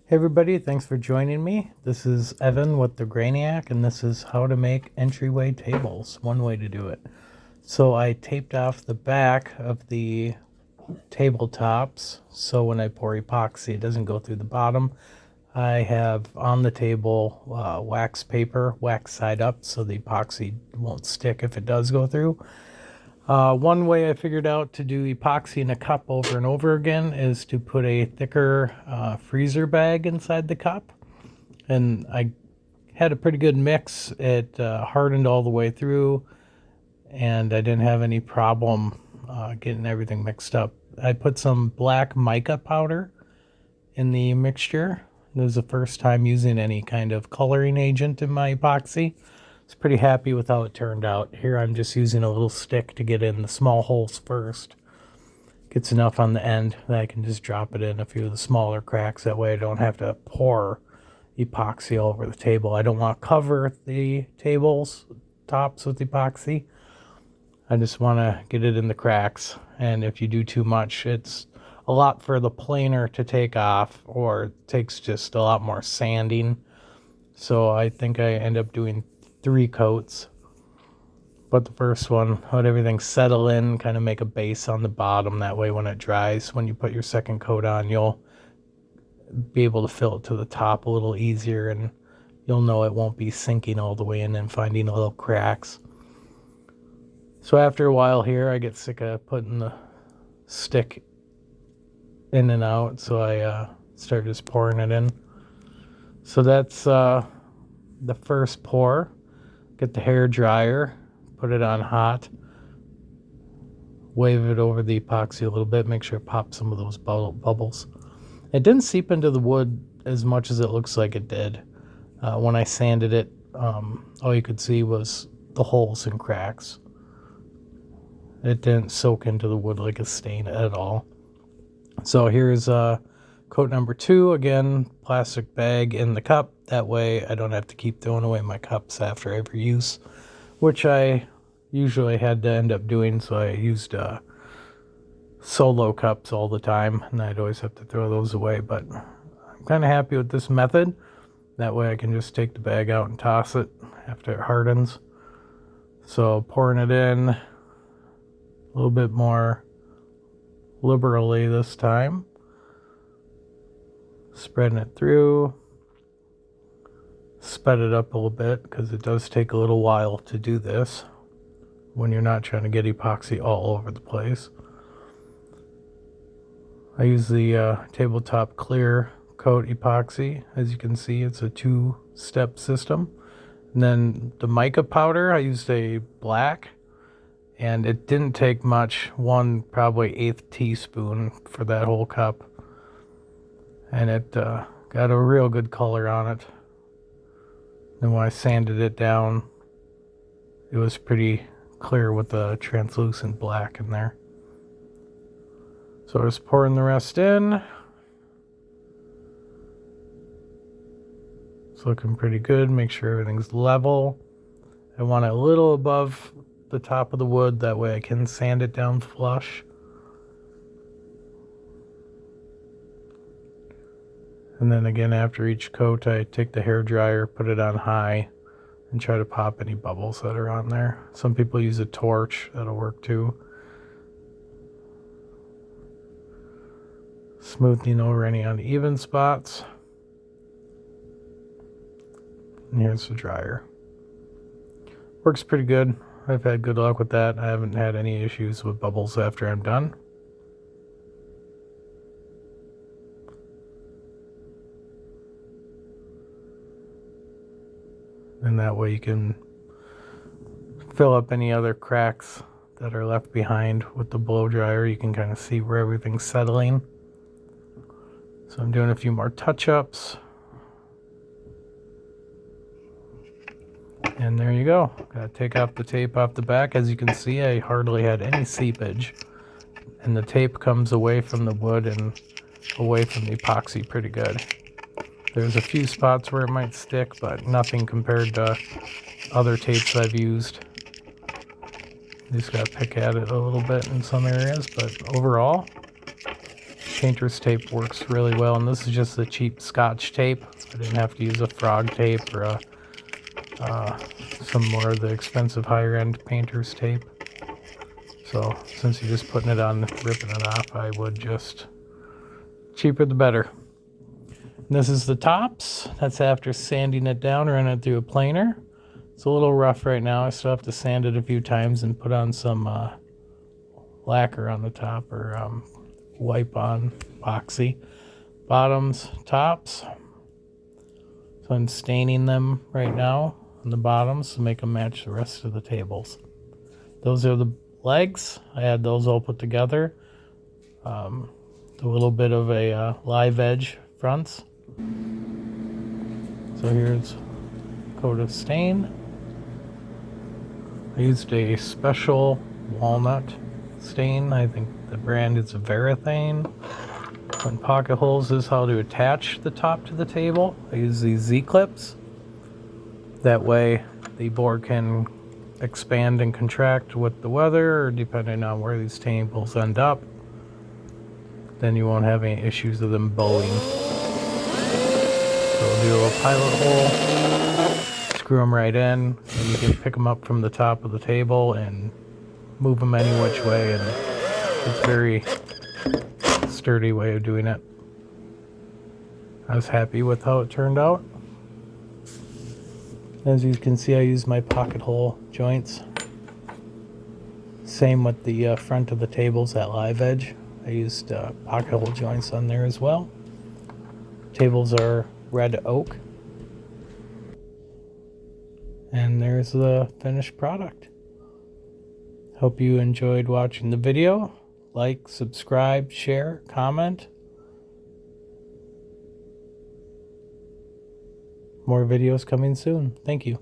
Hey everybody, thanks for joining me. This is Evan with the Brainiac, and this is how to make entryway tables. One way to do it. So I taped off the back of the tabletops, so when I pour epoxy, it doesn't go through the bottom. I have on the table wax paper, wax side up, so the epoxy won't stick if it does go through. One way I figured out to do epoxy in a cup over and over again is to put a thicker freezer bag inside the cup. And I had a pretty good mix. It hardened all the way through, and I didn't have any problem getting everything mixed up. I put some black mica powder in the mixture. This is the first time using any kind of coloring agent in my epoxy. I was pretty happy with how it turned out. Here I'm just using a little stick to get in the small holes first. Gets enough on the end that I can just drop it in a few of the smaller cracks. That way I don't have to pour epoxy all over the table. I don't want to cover the tables tops with epoxy. I just want to get it in the cracks. And if you do too much, it's a lot for the planer to take off, or it takes just a lot more sanding. So I think I end up doing 3 coats, but the first one, let everything settle in, kind of make a base on the bottom. That way when it dries, when you put your second coat on, you'll be able to fill it to the top a little easier, and you'll know it won't be sinking all the way in and finding little cracks. So after a while here, I get sick of putting the stick in and out, so I start just pouring it in. So that's the first pour. Get the hair dryer, put it on hot, wave it over the epoxy a little bit, make sure it pops some of those bubbles. It didn't seep into the wood as much as it looks like it did. When I sanded it, all you could see was the holes and cracks. It didn't soak into the wood like a stain at all. So here's coat number 2. Again, plastic bag in the cup. That way I don't have to keep throwing away my cups after every use, which I usually had to end up doing. So I used solo cups all the time, and I'd always have to throw those away. But I'm kind of happy with this method. That way I can just take the bag out and toss it after it hardens. So pouring it in a little bit more liberally this time. Spreading it through. Sped it up a little bit because it does take a little while to do this when you're not trying to get epoxy all over the place. I use the tabletop clear coat epoxy. As you can see, it's a 2-step system. And then the mica powder, I used a black, and it didn't take much, probably 1/8 teaspoon for that whole cup. And it got a real good color on it. And when I sanded it down, it was pretty clear with the translucent black in there. So I was pouring the rest in. It's looking pretty good. Make sure everything's level. I want it a little above the top of the wood. That way I can sand it down flush. And then again, after each coat, I take the hair dryer, put it on high, and try to pop any bubbles that are on there. Some people use a torch. That'll work too. Smoothing over any uneven spots. And here's the dryer. Works pretty good. I've had good luck with that. I haven't had any issues with bubbles after I'm done. And that way you can fill up any other cracks that are left behind with the blow dryer. You can kind of see where everything's settling. So I'm doing a few more touch-ups. And there you go. Gotta take off the tape off the back. As you can see, I hardly had any seepage. And the tape comes away from the wood and away from the epoxy pretty good. There's a few spots where it might stick, but nothing compared to other tapes I've used. You just gotta pick at it a little bit in some areas, but overall, painter's tape works really well, and this is just the cheap Scotch tape. I didn't have to use a frog tape or some more of the expensive higher end painter's tape. So since you're just putting it on, ripping it off, I would just, cheaper the better. And this is the tops. That's after sanding it down, running it through a planer. It's a little rough right now. I still have to sand it a few times and put on some lacquer on the top, or wipe on epoxy. Bottoms, tops. So I'm staining them right now on the bottoms to make them match the rest of the tables. Those are the legs. I had those all put together. A little bit of a live edge fronts. So here's a coat of stain. I used a special walnut stain. I think the brand is Varathane. And pocket holes is how to attach the top to the table. I use these Z-clips. That way the board can expand and contract with the weather, or depending on where these tables end up. Then you won't have any issues with them bowing. So we'll do a little pilot hole, screw them right in, and you can pick them up from the top of the table and move them any which way, and it's a very sturdy way of doing it. I was happy with how it turned out. As you can see, I used my pocket hole joints. Same with the front of the tables at live edge. I used pocket hole joints on there as well. Tables are red oak. And there's the finished product. Hope you enjoyed watching the video. Like, subscribe, share, comment. More videos coming soon. Thank you.